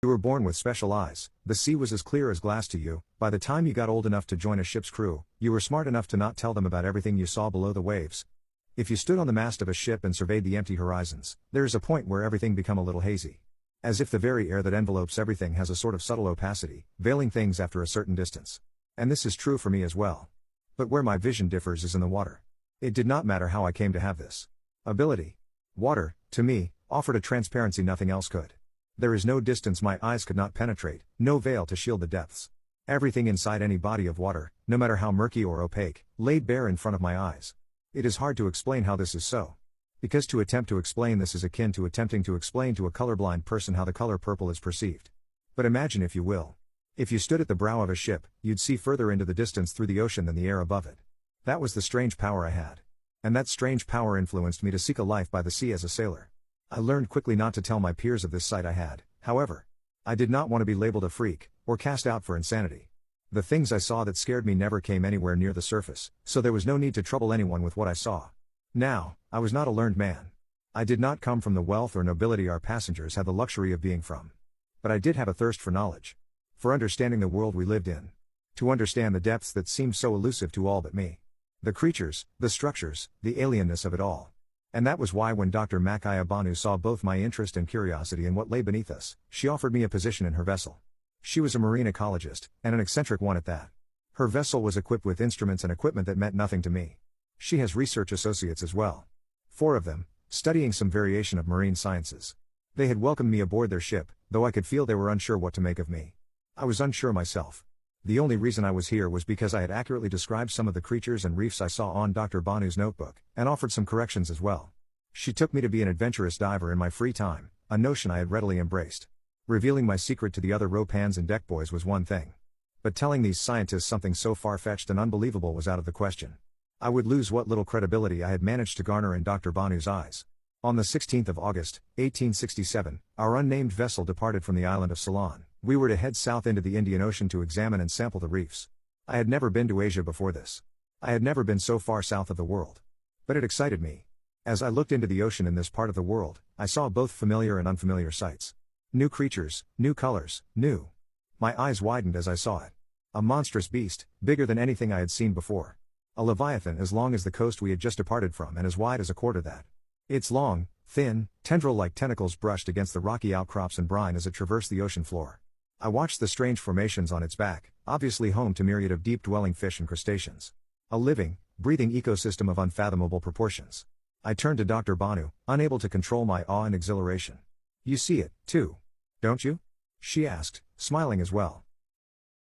You were born with special eyes. The sea was as clear as glass to you. By the time you got old enough to join a ship's crew, you were smart enough to not tell them about everything you saw below the waves. If you stood on the mast of a ship and surveyed the empty horizons, there is a point where everything become a little hazy. As if the very air that envelopes everything has a sort of subtle opacity, veiling things after a certain distance. And this is true for me as well. But where my vision differs is in the water. It did not matter how I came to have this ability. Water, to me, offered a transparency nothing else could. There is no distance my eyes could not penetrate, no veil to shield the depths. Everything inside any body of water, no matter how murky or opaque, laid bare in front of my eyes. It is hard to explain how this is so. Because to attempt to explain this is akin to attempting to explain to a colorblind person how the color purple is perceived. But imagine if you will. If you stood at the brow of a ship, you'd see further into the distance through the ocean than the air above it. That was the strange power I had. And that strange power influenced me to seek a life by the sea as a sailor. I learned quickly not to tell my peers of this sight I had, however. I did not want to be labeled a freak, or cast out for insanity. The things I saw that scared me never came anywhere near the surface, so there was no need to trouble anyone with what I saw. Now, I was not a learned man. I did not come from the wealth or nobility our passengers had the luxury of being from. But I did have a thirst for knowledge. For understanding the world we lived in. To understand the depths that seemed so elusive to all but me. The creatures, the structures, the alienness of it all. And that was why when Dr. Makaya Banu saw both my interest and curiosity in what lay beneath us, she offered me a position in her vessel. She was a marine ecologist, and an eccentric one at that. Her vessel was equipped with instruments and equipment that meant nothing to me. She has research associates as well. 4 of them, studying some variation of marine sciences. They had welcomed me aboard their ship, though I could feel they were unsure what to make of me. I was unsure myself. The only reason I was here was because I had accurately described some of the creatures and reefs I saw on Dr. Banu's notebook, and offered some corrections as well. She took me to be an adventurous diver in my free time, a notion I had readily embraced. Revealing my secret to the other rope hands and deck boys was one thing. But telling these scientists something so far-fetched and unbelievable was out of the question. I would lose what little credibility I had managed to garner in Dr. Banu's eyes. On the 16th of August, 1867, our unnamed vessel departed from the island of Ceylon. We were to head south into the Indian Ocean to examine and sample the reefs. I had never been to Asia before this. I had never been so far south of the world. But it excited me. As I looked into the ocean in this part of the world, I saw both familiar and unfamiliar sights. New creatures, new colors, new. My eyes widened as I saw it. A monstrous beast, bigger than anything I had seen before. A leviathan as long as the coast we had just departed from and as wide as a quarter that. Its long, thin, tendril-like tentacles brushed against the rocky outcrops and brine as it traversed the ocean floor. I watched the strange formations on its back, obviously home to myriad of deep-dwelling fish and crustaceans. A living, breathing ecosystem of unfathomable proportions. I turned to Dr. Banu, unable to control my awe and exhilaration. You see it, too. Don't you? She asked, smiling as well.